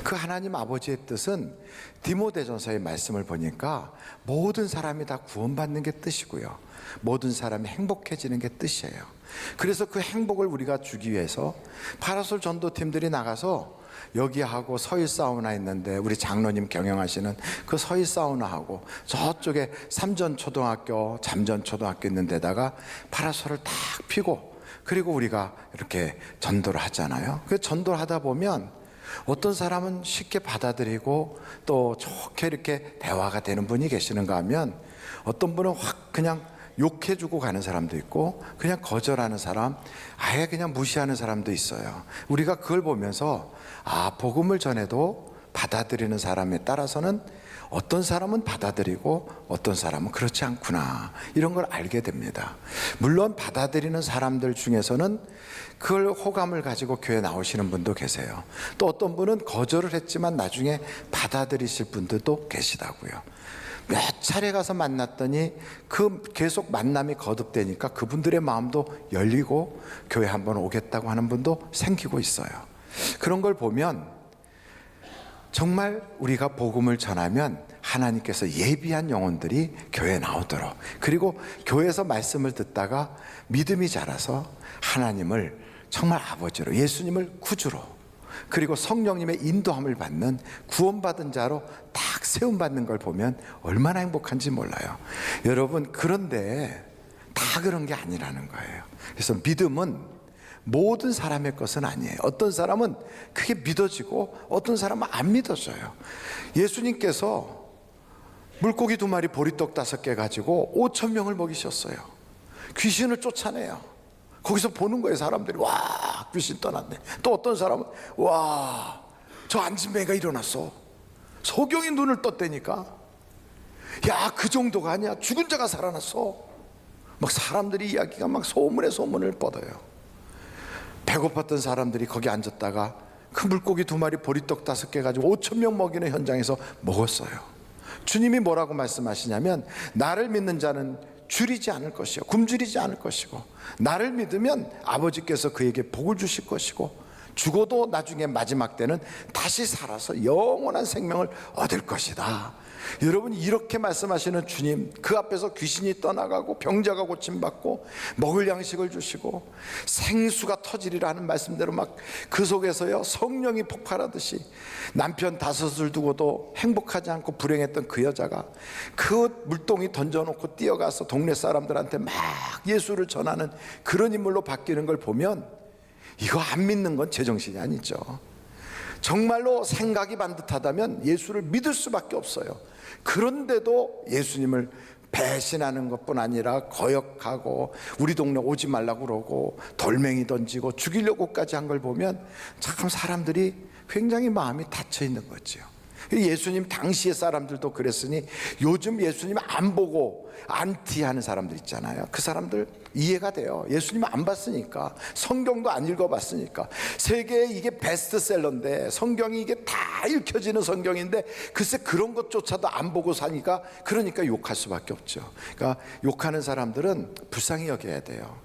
그 하나님 아버지의 뜻은 디모데전서의 말씀을 보니까 모든 사람이 다 구원받는 게 뜻이고요, 모든 사람이 행복해지는 게 뜻이에요. 그래서 그 행복을 우리가 주기 위해서 파라솔 전도팀들이 나가서 여기하고 서희 사우나 있는데, 우리 장로님 경영하시는 그 서희 사우나하고 저쪽에 삼전초등학교, 잠전초등학교 있는 데다가 파라솔을 딱 피고, 그리고 우리가 이렇게 전도를 하잖아요. 그 전도를 하다 보면 어떤 사람은 쉽게 받아들이고 또 좋게 이렇게 대화가 되는 분이 계시는가 하면, 어떤 분은 확 그냥 욕해주고 가는 사람도 있고, 그냥 거절하는 사람, 아예 그냥 무시하는 사람도 있어요. 우리가 그걸 보면서 복음을 전해도 받아들이는 사람에 따라서는 어떤 사람은 받아들이고 어떤 사람은 그렇지 않구나, 이런 걸 알게 됩니다. 물론 받아들이는 사람들 중에서는 그걸 호감을 가지고 교회 나오시는 분도 계세요. 또 어떤 분은 거절을 했지만 나중에 받아들이실 분들도 계시다고요. 몇 차례 가서 만났더니 그 계속 만남이 거듭되니까 그분들의 마음도 열리고 교회 한번 오겠다고 하는 분도 생기고 있어요. 그런 걸 보면 정말 우리가 복음을 전하면 하나님께서 예비한 영혼들이 교회에 나오도록, 그리고 교회에서 말씀을 듣다가 믿음이 자라서 하나님을 정말 아버지로, 예수님을 구주로, 그리고 성령님의 인도함을 받는 구원받은 자로 딱 세움받는 걸 보면 얼마나 행복한지 몰라요. 여러분, 그런데 다 그런 게 아니라는 거예요. 그래서 믿음은 모든 사람의 것은 아니에요. 어떤 사람은 그게 믿어지고 어떤 사람은 안 믿어져요. 예수님께서 물고기 2마리 보리떡 5개 가지고 5,000명을 먹이셨어요. 귀신을 쫓아내요. 거기서 보는 거예요. 사람들이 와, 귀신 떠났네. 또 어떤 사람은 와, 저 앉은 매가 일어났어. 소경이 눈을 떴다니까. 야, 그 정도가 아니야. 죽은 자가 살아났어. 막 사람들이 이야기가 막 소문에 소문을 뻗어요. 배고팠던 사람들이 거기 앉았다가 그 물고기 2마리 보리떡 5개 가지고 5,000명 먹이는 현장에서 먹었어요. 주님이 뭐라고 말씀하시냐면, 나를 믿는 자는 줄이지 않을 것이요, 굶주리지 않을 것이고, 나를 믿으면 아버지께서 그에게 복을 주실 것이고, 죽어도 나중에 마지막 때는 다시 살아서 영원한 생명을 얻을 것이다. 여러분, 이렇게 말씀하시는 주님, 그 앞에서 귀신이 떠나가고 병자가 고침받고 먹을 양식을 주시고 생수가 터지리라는 말씀대로 막 그 속에서요 성령이 폭발하듯이, 남편 5을 두고도 행복하지 않고 불행했던 그 여자가 그 물동이 던져놓고 뛰어가서 동네 사람들한테 막 예수를 전하는 그런 인물로 바뀌는 걸 보면, 이거 안 믿는 건 제정신이 아니죠. 정말로 생각이 반듯하다면 예수를 믿을 수밖에 없어요. 그런데도 예수님을 배신하는 것뿐 아니라 거역하고 우리 동네 오지 말라고 그러고 돌멩이 던지고 죽이려고까지 한 걸 보면 참 사람들이 굉장히 마음이 닫혀 있는 거죠. 예수님 당시의 사람들도 그랬으니, 요즘 예수님 안 보고 안티하는 사람들 있잖아요. 그 사람들 이해가 돼요. 예수님 안 봤으니까, 성경도 안 읽어봤으니까. 세계에 이게 베스트셀러인데, 성경이 이게 다 읽혀지는 성경인데 글쎄 그런 것조차도 안 보고 사니까, 그러니까 욕할 수밖에 없죠. 그러니까 욕하는 사람들은 불쌍히 여겨야 돼요.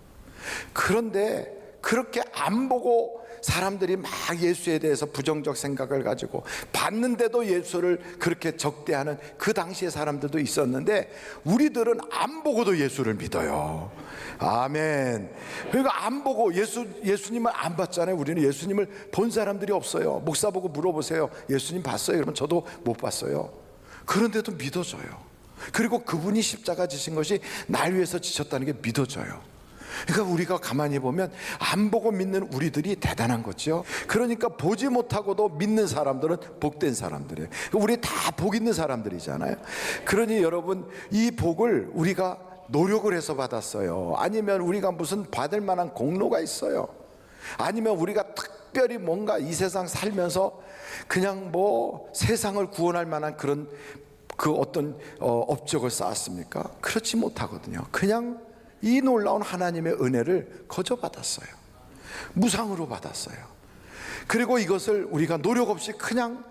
그런데 그렇게 안 보고 사람들이 막 예수에 대해서 부정적 생각을 가지고 봤는데도 예수를 그렇게 적대하는 그 당시의 사람들도 있었는데, 우리들은 안 보고도 예수를 믿어요. 아멘. 그러니까 안 보고 예수님을 안 봤잖아요. 우리는 예수님을 본 사람들이 없어요. 목사 보고 물어보세요. 예수님 봤어요? 그러면 저도 못 봤어요. 그런데도 믿어져요. 그리고 그분이 십자가 지신 것이 날 위해서 지셨다는 게 믿어져요. 그러니까 우리가 가만히 보면 안 보고 믿는 우리들이 대단한 거죠. 그러니까 보지 못하고도 믿는 사람들은 복된 사람들이에요. 우리 다 복 있는 사람들이잖아요. 그러니 여러분, 이 복을 우리가 노력을 해서 받았어요? 아니면 우리가 무슨 받을 만한 공로가 있어요? 아니면 우리가 특별히 뭔가 이 세상 살면서 그냥 뭐 세상을 구원할 만한 그런 그 어떤 업적을 쌓았습니까? 그렇지 못하거든요. 그냥 이 놀라운 하나님의 은혜를 거저 받았어요. 무상으로 받았어요. 그리고 이것을 우리가 노력 없이 그냥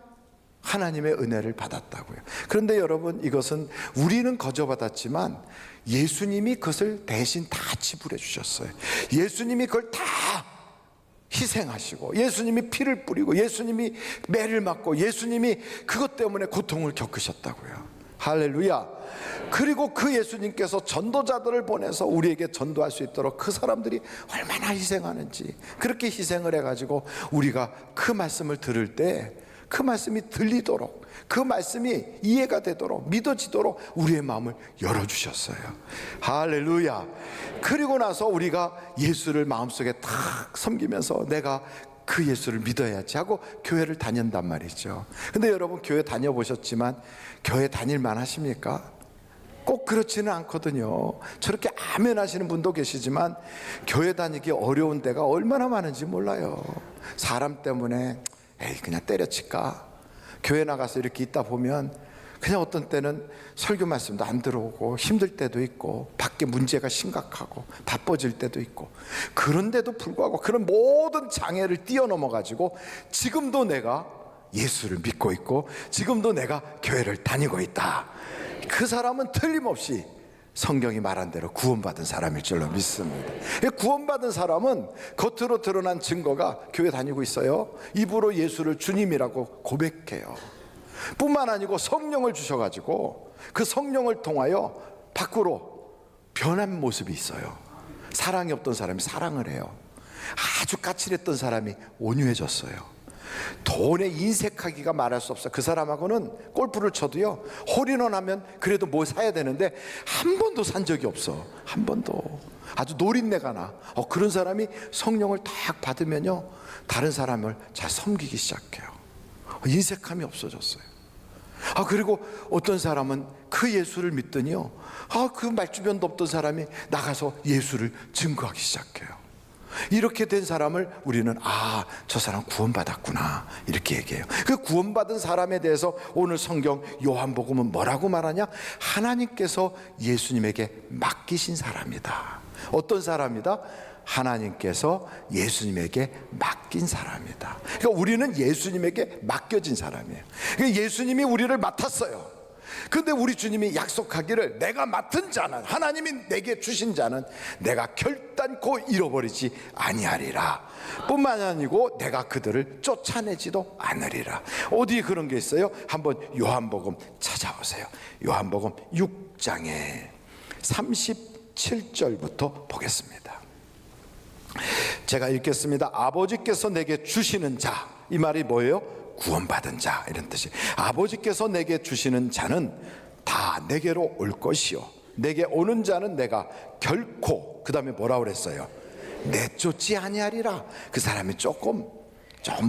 하나님의 은혜를 받았다고요. 그런데 여러분, 이것은 우리는 거저 받았지만 예수님이 그것을 대신 다 지불해 주셨어요. 예수님이 그걸 다 희생하시고, 예수님이 피를 뿌리고, 예수님이 매를 맞고, 예수님이 그것 때문에 고통을 겪으셨다고요. 할렐루야. 그리고 그 예수님께서 전도자들을 보내서 우리에게 전도할 수 있도록 그 사람들이 얼마나 희생하는지, 그렇게 희생을 해가지고 우리가 그 말씀을 들을 때 그 말씀이 들리도록, 그 말씀이 이해가 되도록, 믿어지도록 우리의 마음을 열어주셨어요. 할렐루야. 그리고 나서 우리가 예수를 마음속에 탁 섬기면서 내가 그 예수를 믿어야지 하고 교회를 다닌단 말이죠. 근데 여러분, 교회 다녀보셨지만 교회 다닐만 하십니까? 꼭 그렇지는 않거든요. 저렇게 아멘 하시는 분도 계시지만 교회 다니기 어려운 데가 얼마나 많은지 몰라요. 사람 때문에 에이 그냥 때려칠까? 교회 나가서 이렇게 있다 보면 그냥 어떤 때는 설교 말씀도 안 들어오고 힘들 때도 있고, 밖에 문제가 심각하고 바빠질 때도 있고, 그런데도 불구하고 그런 모든 장애를 뛰어넘어 가지고 지금도 내가 예수를 믿고 있고, 지금도 내가 교회를 다니고 있다. 그 사람은 틀림없이 성경이 말한 대로 구원받은 사람일 줄로 믿습니다. 구원받은 사람은 겉으로 드러난 증거가 교회 다니고 있어요. 입으로 예수를 주님이라고 고백해요. 뿐만 아니고 성령을 주셔가지고 그 성령을 통하여 밖으로 변한 모습이 있어요. 사랑이 없던 사람이 사랑을 해요. 아주 까칠했던 사람이 온유해졌어요. 돈에 인색하기가 말할 수 없어. 그 사람하고는 골프를 쳐도요, 홀인원 하면 그래도 뭐 사야 되는데 한 번도 산 적이 없어. 한 번도. 아주 노린내가 나. 그런 사람이 성령을 딱 받으면요, 다른 사람을 잘 섬기기 시작해요. 인색함이 없어졌어요. 그리고 어떤 사람은 그 예수를 믿더니요, 그 말주변도 없던 사람이 나가서 예수를 증거하기 시작해요. 이렇게 된 사람을 우리는 저 사람 구원받았구나 이렇게 얘기해요. 그 구원받은 사람에 대해서 오늘 성경 요한복음은 뭐라고 말하냐? 하나님께서 예수님에게 맡기신 사람이다. 어떤 사람이다? 하나님께서 예수님에게 맡긴 사람이다. 그러니까 우리는 예수님에게 맡겨진 사람이에요. 그러니까 예수님이 우리를 맡았어요. 근데 우리 주님이 약속하기를 내가 맡은 자는, 하나님이 내게 주신 자는 내가 결단코 잃어버리지 아니하리라. 뿐만 아니고 내가 그들을 쫓아내지도 않으리라. 어디 그런 게 있어요? 한번 요한복음 찾아보세요. 요한복음 6장에 37절부터 보겠습니다. 제가 읽겠습니다. 아버지께서 내게 주시는 자, 이 말이 뭐예요? 구원받은 자, 이런 뜻이. 아버지께서 내게 주시는 자는 다 내게로 올 것이요, 내게 오는 자는 내가 결코, 그 다음에 뭐라 그랬어요? 내쫓지 아니하리라. 그 사람이 좀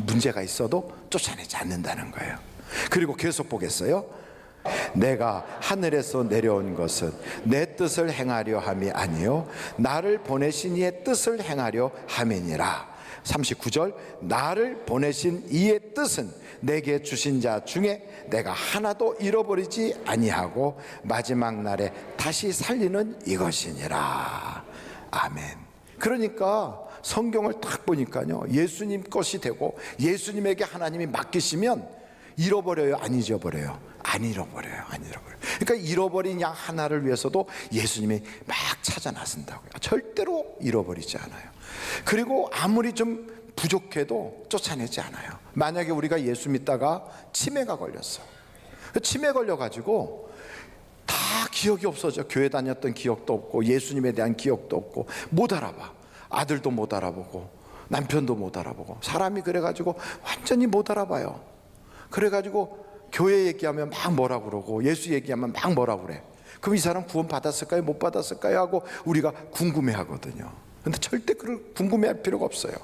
문제가 있어도 쫓아내지 않는다는 거예요. 그리고 계속 보겠어요. 내가 하늘에서 내려온 것은 내 뜻을 행하려 함이 아니요 나를 보내신 이의 뜻을 행하려 함이니라. 39절, 나를 보내신 이의 뜻은 내게 주신 자 중에 내가 하나도 잃어버리지 아니하고 마지막 날에 다시 살리는 이것이니라. 아멘. 그러니까 성경을 딱 보니까요, 예수님 것이 되고 예수님에게 하나님이 맡기시면 잃어버려요? 안 잊어버려요? 안 잃어버려요. 안 잃어버려요. 그러니까 잃어버린 양 하나를 위해서도 예수님이 막 찾아 나선다고요. 절대로 잃어버리지 않아요. 그리고 아무리 좀 부족해도 쫓아내지 않아요. 만약에 우리가 예수 믿다가 치매가 걸렸어. 치매 걸려가지고 다 기억이 없어져. 교회 다녔던 기억도 없고 예수님에 대한 기억도 없고 못 알아봐. 아들도 못 알아보고 남편도 못 알아보고, 사람이 그래가지고 완전히 못 알아봐요. 그래가지고 교회 얘기하면 막 뭐라 그러고 예수 얘기하면 막 뭐라 그래. 그럼 이 사람 구원 받았을까요? 못 받았을까요? 하고 우리가 궁금해 하거든요. 근데 절대 그걸 궁금해할 필요가 없어요.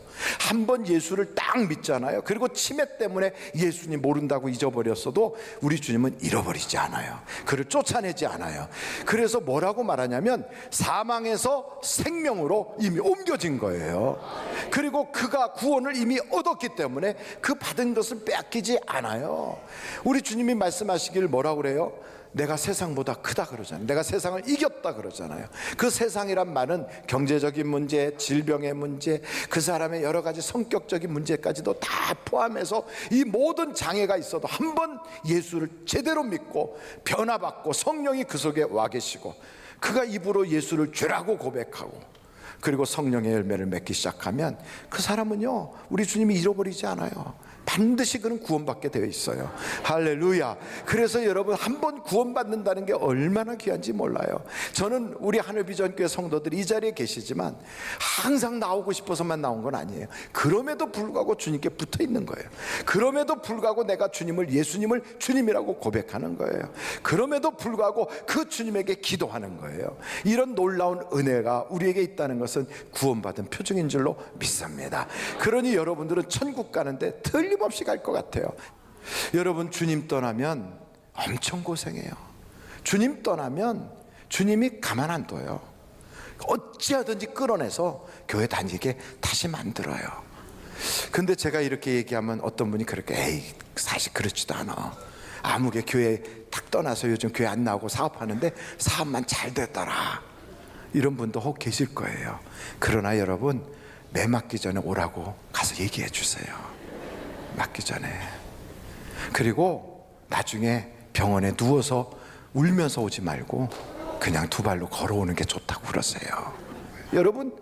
한번 예수를 딱 믿잖아요. 그리고 치매 때문에 예수님 모른다고 잊어버렸어도 우리 주님은 잃어버리지 않아요. 그를 쫓아내지 않아요. 그래서 뭐라고 말하냐면 사망에서 생명으로 이미 옮겨진 거예요. 그리고 그가 구원을 이미 얻었기 때문에 그 받은 것을 빼앗기지 않아요. 우리 주님이 말씀하시길 뭐라고 그래요? 내가 세상보다 크다 그러잖아요. 내가 세상을 이겼다 그러잖아요. 그 세상이란 말은 경제적인 문제, 질병의 문제, 그 사람의 여러 가지 성격적인 문제까지도 다 포함해서 이 모든 장애가 있어도 한번 예수를 제대로 믿고 변화받고 성령이 그 속에 와 계시고 그가 입으로 예수를 주라고 고백하고 그리고 성령의 열매를 맺기 시작하면 그 사람은요, 우리 주님이 잃어버리지 않아요. 반드시 그는 구원받게 되어 있어요. 할렐루야. 그래서 여러분, 한번 구원받는다는 게 얼마나 귀한지 몰라요. 저는 우리 하늘비전교회 성도들이 이 자리에 계시지만 항상 나오고 싶어서만 나온 건 아니에요. 그럼에도 불구하고 주님께 붙어 있는 거예요. 그럼에도 불구하고 내가 예수님을 주님이라고 고백하는 거예요. 그럼에도 불구하고 그 주님에게 기도하는 거예요. 이런 놀라운 은혜가 우리에게 있다는 것은 구원받은 표징인 줄로 믿습니다. 그러니 여러분들은 천국 가는데 틀림없이 갈 것 같아요. 여러분, 주님 떠나면 엄청 고생해요. 주님 떠나면 주님이 가만 안 둬요. 어찌하든지 끌어내서 교회 다니게 다시 만들어요. 근데 제가 이렇게 얘기하면 어떤 분이 그렇게, 에이, 사실 그렇지도 않아. 아무개 교회 딱 떠나서 요즘 교회 안 나오고 사업하는데 사업만 잘 됐더라, 이런 분도 혹 계실 거예요. 그러나 여러분, 매 맞기 전에 오라고 가서 얘기해 주세요. 맞기 전에. 그리고 나중에 병원에 누워서 울면서 오지 말고 그냥 두 발로 걸어오는 게 좋다고 그러세요. 여러분,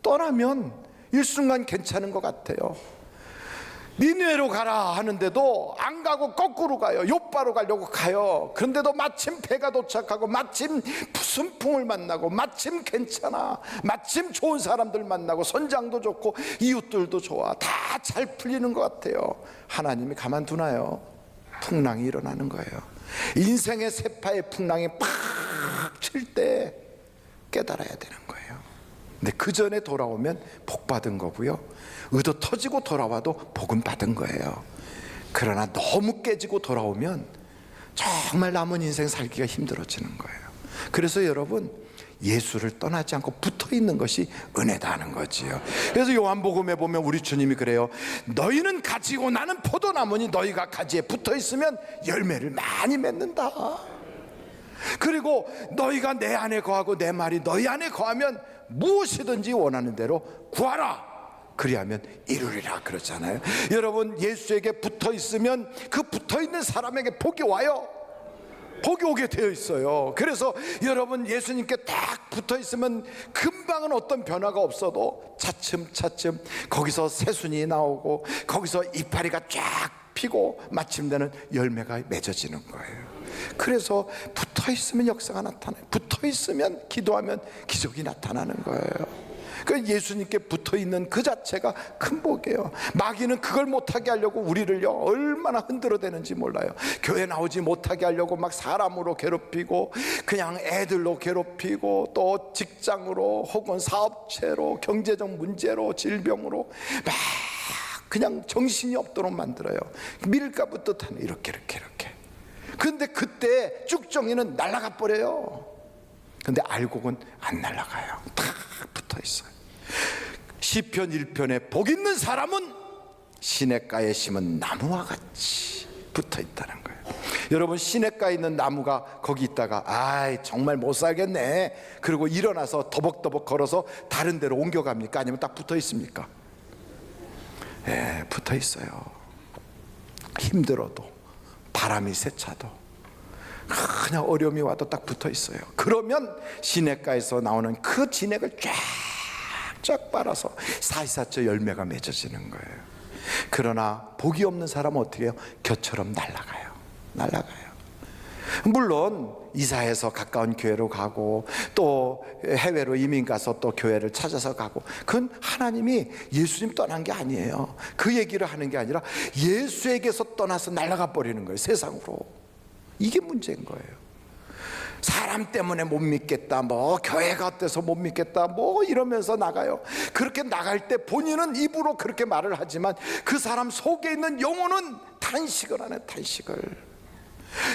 떠나면 일순간 괜찮은 것 같아요. 니느웨로 가라 하는데도 안 가고 거꾸로 가요. 요바로 가려고 가요. 그런데도 마침 배가 도착하고 마침 순풍을 만나고 마침 괜찮아, 마침 좋은 사람들 만나고 선장도 좋고 이웃들도 좋아, 다 잘 풀리는 것 같아요. 하나님이 가만두나요? 풍랑이 일어나는 거예요. 인생의 세파의 풍랑이 팍 칠 때 깨달아야 되는 거예요. 근데 그 전에 돌아오면 복 받은 거고요, 의도 터지고 돌아와도 복은 받은 거예요. 그러나 너무 깨지고 돌아오면 정말 남은 인생 살기가 힘들어지는 거예요. 그래서 여러분, 예수를 떠나지 않고 붙어 있는 것이 은혜다 하는 거지요. 그래서 요한복음에 보면 우리 주님이 그래요. 너희는 가지고 나는 포도나무니 너희가 가지에 붙어 있으면 열매를 많이 맺는다. 그리고 너희가 내 안에 거하고 내 말이 너희 안에 거하면 무엇이든지 원하는 대로 구하라, 그리하면 이루리라 그러잖아요. 여러분, 예수에게 붙어 있으면 그 붙어 있는 사람에게 복이 와요. 복이 오게 되어 있어요. 그래서 여러분, 예수님께 딱 붙어 있으면 금방은 어떤 변화가 없어도 차츰차츰 거기서 새순이 나오고 거기서 이파리가 쫙 피고 마침내는 열매가 맺어지는 거예요. 그래서 붙어 있으면 역사가 나타나요. 붙어 있으면 기도하면 기적이 나타나는 거예요. 그 예수님께 붙어 있는 그 자체가 큰 복이에요. 마귀는 그걸 못하게 하려고 우리를요, 얼마나 흔들어대는지 몰라요. 교회 나오지 못하게 하려고 막 사람으로 괴롭히고, 그냥 애들로 괴롭히고, 또 직장으로 혹은 사업체로, 경제적 문제로, 질병으로 막 그냥 정신이 없도록 만들어요. 밀가부 뜻하는 이렇게. 근데 그때 쭉정이는 날아가 버려요. 근데 알곡은 안 날아가요. 다 붙어 있어요. 시편 1편에 복 있는 사람은 시냇가에 심은 나무와 같이 붙어 있다는 거예요. 여러분, 시냇가에 있는 나무가 거기 있다가 아이 정말 못 살겠네, 그리고 일어나서 더벅더벅 걸어서 다른 데로 옮겨갑니까? 아니면 딱 붙어 있습니까? 예, 붙어 있어요. 힘들어도, 바람이 세차도, 그냥 어려움이 와도 딱 붙어 있어요. 그러면 시냇가에서 나오는 그 진액을 쫙 빨아서 사이사처 열매가 맺어지는 거예요. 그러나 복이 없는 사람은 어떻게 해요? 겨처럼 날아가요. 물론 이사해서 가까운 교회로 가고 또 해외로 이민 가서 또 교회를 찾아서 가고, 그건 하나님이 예수님 떠난 게 아니에요. 그 얘기를 하는 게 아니라 예수에게서 떠나서 날아가 버리는 거예요, 세상으로. 이게 문제인 거예요. 사람 때문에 못 믿겠다, 뭐 교회가 어때서 못 믿겠다, 뭐 이러면서 나가요. 그렇게 나갈 때 본인은 입으로 그렇게 말을 하지만 그 사람 속에 있는 영혼은 탄식을 하네, 탄식을.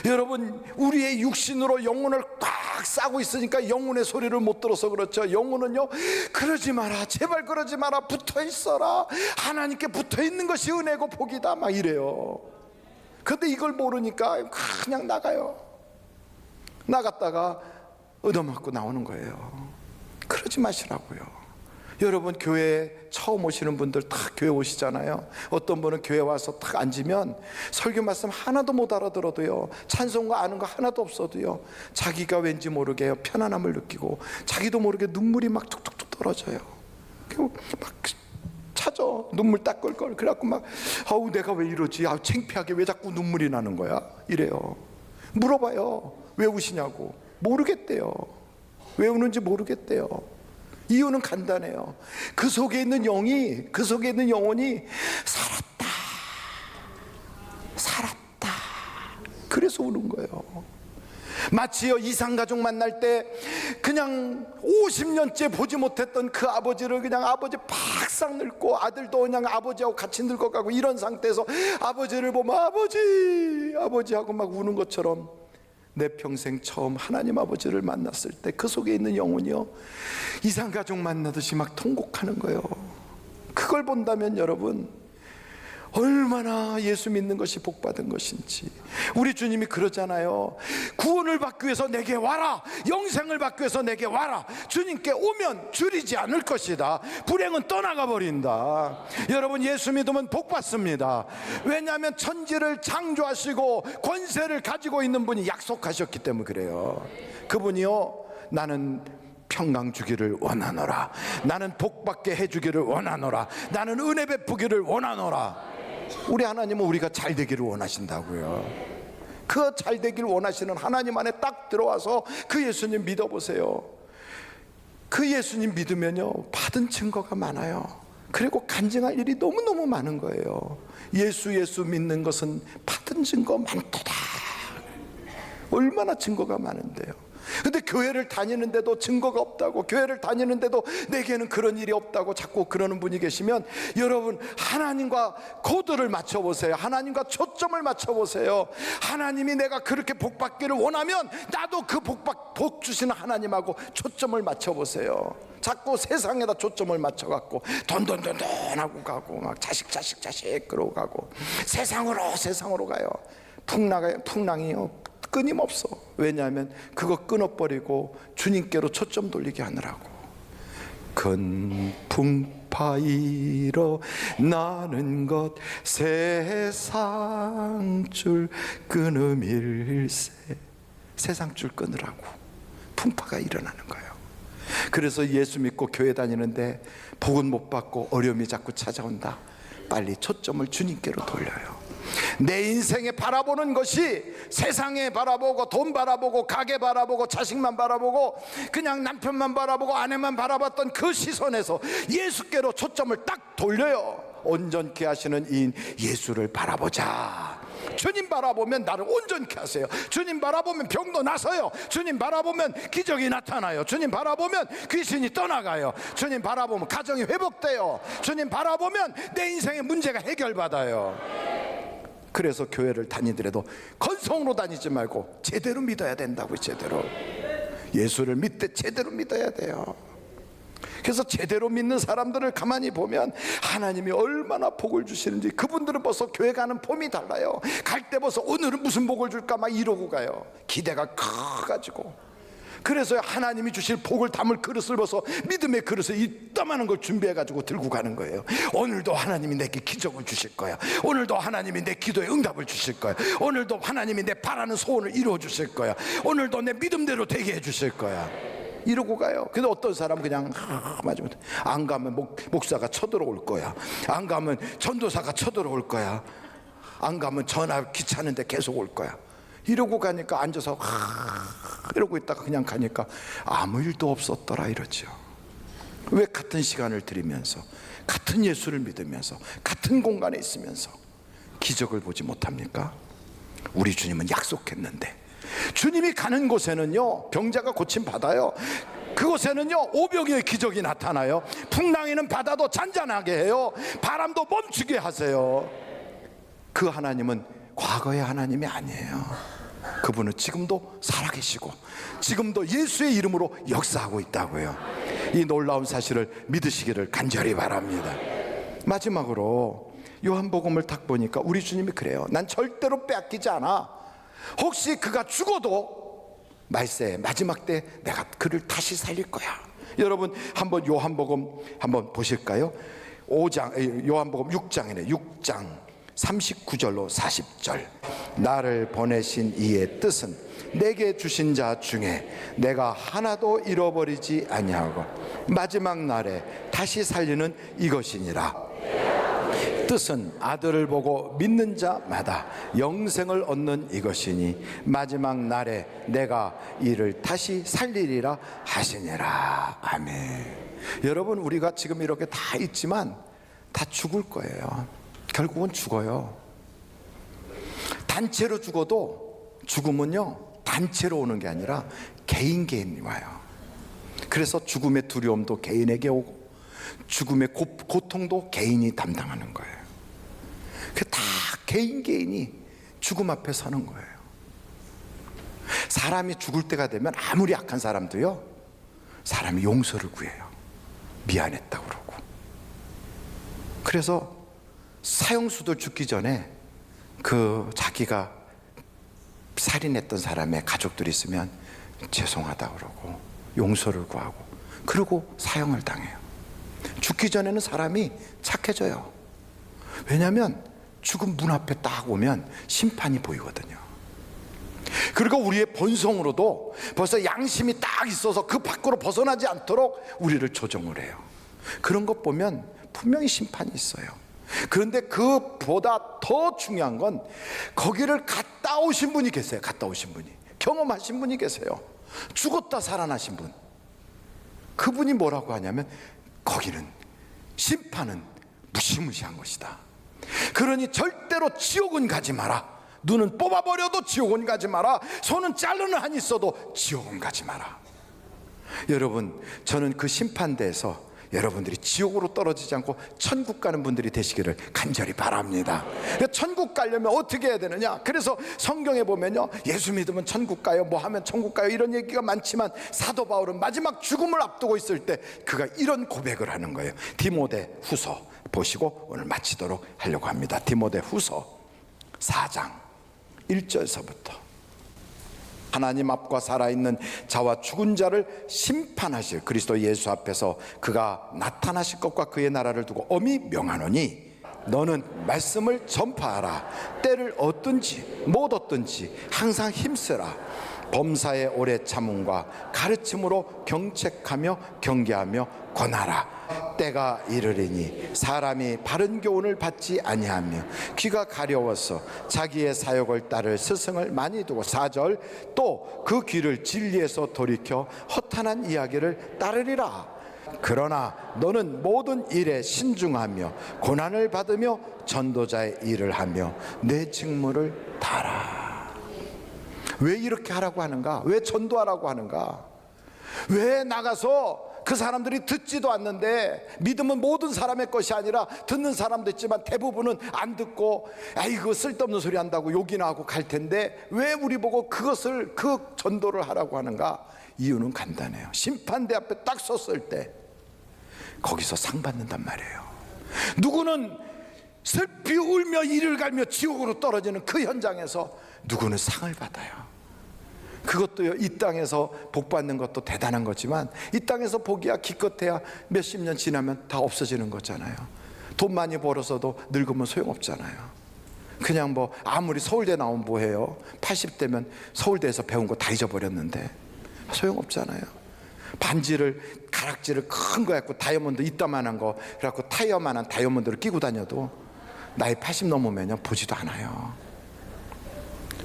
여러분, 우리의 육신으로 영혼을 꽉 싸고 있으니까 영혼의 소리를 못 들어서 그렇죠. 영혼은요, 그러지 마라, 제발 그러지 마라, 붙어 있어라, 하나님께 붙어 있는 것이 은혜고 복이다, 막 이래요. 근데 이걸 모르니까 그냥 나갔다가 얻어맞고 나오는 거예요. 그러지 마시라고요. 여러분, 교회 처음 오시는 분들 다 교회 오시잖아요. 어떤 분은 교회 와서 딱 앉으면 설교 말씀 하나도 못 알아들어도요, 찬송가 아는 거 하나도 없어도요, 자기가 왠지 모르게 편안함을 느끼고 자기도 모르게 눈물이 막 툭툭툭 떨어져요. 그리고 막 찾아, 눈물 딱 꼴꼴. 그래갖고 막 아우 내가 왜 이러지, 아 창피하게 왜 자꾸 눈물이 나는 거야, 이래요. 물어봐요. 왜 우시냐고. 모르겠대요. 왜 우는지 모르겠대요. 이유는 간단해요. 그 속에 있는 영이, 그 속에 있는 영혼이 살았다, 살았다. 그래서 우는 거예요. 마치요 이상가족 만날 때 그냥 50년째 보지 못했던 그 아버지를 그냥 아버지 팍싹 늙고, 아들도 그냥 아버지하고 같이 늙어가고 이런 상태에서 아버지를 보면 아버지 하고 막 우는 것처럼 내 평생 처음 하나님 아버지를 만났을 때 그 속에 있는 영혼이요 이상가족 만나듯이 막 통곡하는 거예요. 그걸 본다면 여러분 얼마나 예수 믿는 것이 복받은 것인지. 우리 주님이 그러잖아요. 구원을 받기 위해서 내게 와라, 영생을 받기 위해서 내게 와라. 주님께 오면 줄이지 않을 것이다. 불행은 떠나가 버린다. 여러분 예수 믿으면 복받습니다. 왜냐하면 천지를 창조하시고 권세를 가지고 있는 분이 약속하셨기 때문에 그래요. 그분이요 나는 평강 주기를 원하노라, 나는 복받게 해주기를 원하노라, 나는 은혜 베푸기를 원하노라. 우리 하나님은 우리가 잘 되기를 원하신다고요. 그 잘 되기를 원하시는 하나님 안에 딱 들어와서 그 예수님 믿어보세요. 그 예수님 믿으면요 받은 증거가 많아요. 그리고 간증할 일이 너무너무 많은 거예요. 예수 믿는 것은 받은 증거 많도다. 얼마나 증거가 많은데요. 근데 교회를 다니는데도 증거가 없다고, 교회를 다니는데도 내게는 그런 일이 없다고 자꾸 그러는 분이 계시면 여러분 하나님과 코드를 맞춰보세요. 하나님과 초점을 맞춰보세요. 하나님이 내가 그렇게 복받기를 원하면 나도 그 복 주시는 하나님하고 초점을 맞춰보세요. 자꾸 세상에다 초점을 맞춰갖고 돈돈돈돈하고 가고 막 자식 그러고 가고 세상으로 가요. 풍랑이요 끊임없어. 왜냐하면 그거 끊어버리고 주님께로 초점 돌리게 하느라고. 근풍파이러 나는 것 세상줄 끊음일세. 세상줄 끊으라고 풍파가 일어나는 거예요. 그래서 예수 믿고 교회 다니는데 복은 못 받고 어려움이 자꾸 찾아온다. 빨리 초점을 주님께로 돌려요. 내 인생에 바라보는 것이 세상에 바라보고 돈 바라보고 가게 바라보고 자식만 바라보고 그냥 남편만 바라보고 아내만 바라봤던 그 시선에서 예수께로 초점을 딱 돌려요. 온전케 하시는 이인 예수를 바라보자. 주님 바라보면 나를 온전케 하세요. 주님 바라보면 병도 나서요. 주님 바라보면 기적이 나타나요. 주님 바라보면 귀신이 떠나가요. 주님 바라보면 가정이 회복돼요. 주님 바라보면 내 인생의 문제가 해결받아요. 그래서 교회를 다니더라도 건성으로 다니지 말고 제대로 믿어야 된다고. 제대로 예수를 믿되 제대로 믿어야 돼요. 그래서 제대로 믿는 사람들을 가만히 보면 하나님이 얼마나 복을 주시는지. 그분들은 벌써 교회 가는 폼이 달라요. 갈 때 벌써 오늘은 무슨 복을 줄까 막 이러고 가요. 기대가 커가지고. 그래서 하나님이 주실 복을 담을 그릇을 벌써 믿음의 그릇을 이따만한 걸 준비해가지고 들고 가는 거예요. 오늘도 하나님이 내게 기적을 주실 거야. 오늘도 하나님이 내 기도에 응답을 주실 거야. 오늘도 하나님이 내 바라는 소원을 이루어 주실 거야. 오늘도 내 믿음대로 되게 해 주실 거야. 이러고 가요. 근데 어떤 사람은 그냥 맞으면 안 가면 목사가 쳐들어올 거야. 안 가면 전도사가 쳐들어올 거야. 안 가면 전화 귀찮은데 계속 올 거야. 이러고 가니까 앉아서 이러고 있다가 그냥 가니까 아무 일도 없었더라 이러죠. 왜 같은 시간을 들이면서 같은 예수를 믿으면서 같은 공간에 있으면서 기적을 보지 못합니까? 우리 주님은 약속했는데 주님이 가는 곳에는요 병자가 고침 받아요. 그곳에는요 오병이의 기적이 나타나요. 풍랑이는 바다도 잔잔하게 해요. 바람도 멈추게 하세요. 그 하나님은 과거의 하나님이 아니에요. 그분은 지금도 살아계시고 지금도 예수의 이름으로 역사하고 있다고요. 이 놀라운 사실을 믿으시기를 간절히 바랍니다. 마지막으로 요한복음을 딱 보니까 우리 주님이 그래요. 난 절대로 빼앗기지 않아. 혹시 그가 죽어도 말세 마지막 때 내가 그를 다시 살릴 거야. 여러분 한번 요한복음 한번 보실까요? 요한복음 6장이네. 6장 39절로 40절. 나를 보내신 이의 뜻은 내게 주신 자 중에 내가 하나도 잃어버리지 아니하고 마지막 날에 다시 살리는 이것이니라. 뜻은 아들을 보고 믿는 자마다 영생을 얻는 이것이니 마지막 날에 내가 이를 다시 살리리라 하시니라. 아멘. 여러분, 우리가 지금 이렇게 다 있지만 다 죽을 거예요. 결국은 죽어요. 단체로 죽어도 죽음은요, 단체로 오는 게 아니라 개인이 와요. 그래서 죽음의 두려움도 개인에게 오고 죽음의 고통도 개인이 담당하는 거예요. 다 개인이 죽음 앞에 서는 거예요. 사람이 죽을 때가 되면 아무리 악한 사람도요, 사람이 용서를 구해요. 미안했다고 그러고. 그래서 사형수도 죽기 전에 자기가 살인했던 사람의 가족들이 있으면 죄송하다 그러고 용서를 구하고, 그리고 사형을 당해요. 죽기 전에는 사람이 착해져요. 왜냐하면 죽음 문 앞에 딱 오면 심판이 보이거든요. 그리고 우리의 본성으로도 벌써 양심이 딱 있어서 그 밖으로 벗어나지 않도록 우리를 조정을 해요. 그런 것 보면 분명히 심판이 있어요. 그런데 그보다 더 중요한 건 거기를 갔다 오신 분이 계세요. 갔다 오신 분이, 경험하신 분이 계세요. 죽었다 살아나신 분. 그분이 뭐라고 하냐면, 거기는, 심판은 무시무시한 것이다. 그러니 절대로 지옥은 가지 마라. 눈은 뽑아버려도 지옥은 가지 마라. 손은 자르는 한이 있어도 지옥은 가지 마라. 여러분, 저는 그 심판대에서 여러분들이 지옥으로 떨어지지 않고 천국 가는 분들이 되시기를 간절히 바랍니다. 천국 가려면 어떻게 해야 되느냐? 그래서 성경에 보면요, 예수 믿으면 천국 가요, 뭐 하면 천국 가요, 이런 얘기가 많지만 사도 바울은 마지막 죽음을 앞두고 있을 때 그가 이런 고백을 하는 거예요. 디모데 후서 보시고 오늘 마치도록 하려고 합니다. 디모데 후서 4장 1절서부터. 하나님 앞과 살아있는 자와 죽은 자를 심판하실 그리스도 예수 앞에서 그가 나타나실 것과 그의 나라를 두고 엄히 명하노니, 너는 말씀을 전파하라. 때를 얻든지 못 얻든지 항상 힘쓰라. 범사의 오래 참음과 가르침으로 경책하며 경계하며 권하라. 때가 이르리니 사람이 바른 교훈을 받지 아니하며 귀가 가려워서 자기의 사욕을 따를 스승을 많이 두고, 4절, 또 그 귀를 진리에서 돌이켜 허탄한 이야기를 따르리라. 그러나 너는 모든 일에 신중하며 고난을 받으며 전도자의 일을 하며 내 직무를 다하라. 왜 이렇게 하라고 하는가? 왜 전도하라고 하는가? 왜 나가서 그 사람들이 듣지도 않는데, 믿음은 모든 사람의 것이 아니라 듣는 사람도 있지만 대부분은 안 듣고 아이고 쓸데없는 소리 한다고 욕이나 하고 갈 텐데, 왜 우리 보고 그 전도를 하라고 하는가? 이유는 간단해요. 심판대 앞에 딱 섰을 때 거기서 상 받는단 말이에요. 누구는 슬피 울며 이를 갈며 지옥으로 떨어지는 그 현장에서 누구는 상을 받아요. 그것도요, 이 땅에서 복 받는 것도 대단한 거지만 이 땅에서 복이야 기껏해야 몇십 년 지나면 다 없어지는 거잖아요. 돈 많이 벌어서도 늙으면 소용없잖아요. 그냥 뭐 아무리 서울대 나오면 뭐해요? 80대면 서울대에서 배운 거 다 잊어버렸는데 소용없잖아요. 반지를, 가락지를 큰 거 갖고 다이아몬드 이따만한 거 그래갖고 타이어만한 다이아몬드를 끼고 다녀도 나이 80 넘으면요 보지도 않아요.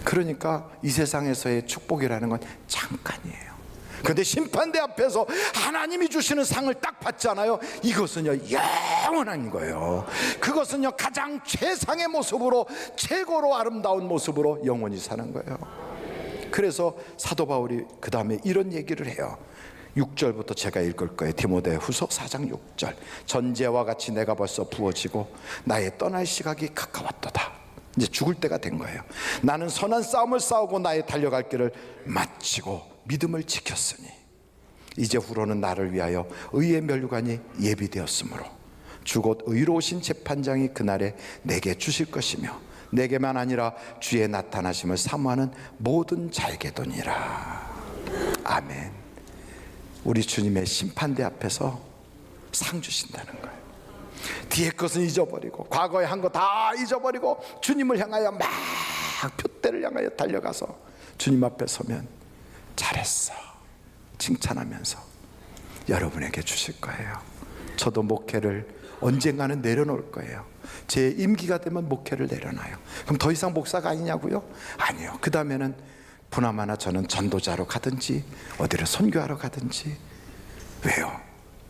그러니까 이 세상에서의 축복이라는 건 잠깐이에요. 그런데 심판대 앞에서 하나님이 주시는 상을 딱 받잖아요. 이것은요 영원한 거예요. 그것은요 가장 최상의 모습으로, 최고로 아름다운 모습으로 영원히 사는 거예요. 그래서 사도 바울이 그 다음에 이런 얘기를 해요. 6절부터 제가 읽을 거예요. 디모데 후서 4장 6절. 전제와 같이 내가 벌써 부어지고 나의 떠날 시각이 가까웠도다. 이제 죽을 때가 된 거예요. 나는 선한 싸움을 싸우고 나의 달려갈 길을 마치고 믿음을 지켰으니 이제 후로는 나를 위하여 의의 면류관이 예비되었으므로 주 곧 의로우신 재판장이 그날에 내게 주실 것이며 내게만 아니라 주의 나타나심을 사모하는 모든 자에게도니라. 아멘. 우리 주님의 심판대 앞에서 상 주신다는 거예요. 뒤에 것은 잊어버리고 과거에 한 거 다 잊어버리고 주님을 향하여 막 표대를 향하여 달려가서 주님 앞에 서면 잘했어 칭찬하면서 여러분에게 주실 거예요. 저도 목회를 언젠가는 내려놓을 거예요. 제 임기가 되면 목회를 내려놔요. 그럼 더 이상 목사가 아니냐고요? 아니요. 그 다음에는 부나마나 저는 전도자로 가든지 어디를 선교하러 가든지. 왜요?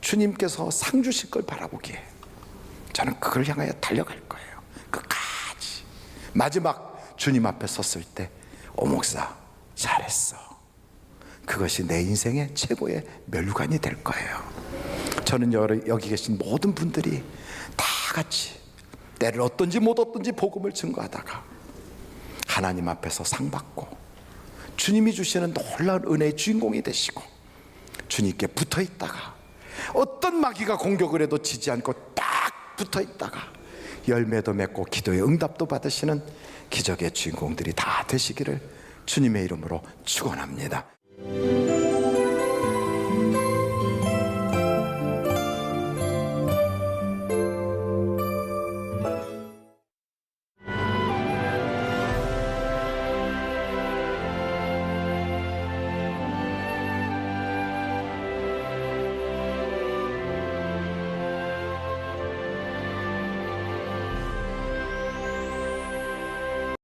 주님께서 상 주실 걸 바라보기에 저는 그걸 향하여 달려갈 거예요. 끝까지. 마지막 주님 앞에 섰을 때 오 목사 잘했어. 그것이 내 인생의 최고의 멸류관이 될 거예요. 저는 여기 계신 모든 분들이 다 같이 때를 얻든지 못 얻든지 복음을 증거하다가 하나님 앞에서 상 받고 주님이 주시는 놀라운 은혜의 주인공이 되시고 주님께 붙어 있다가 어떤 마귀가 공격을 해도 지지 않고 딱 붙어 있다가 열매도 맺고 기도의 응답도 받으시는 기적의 주인공들이 다 되시기를 주님의 이름으로 축원합니다.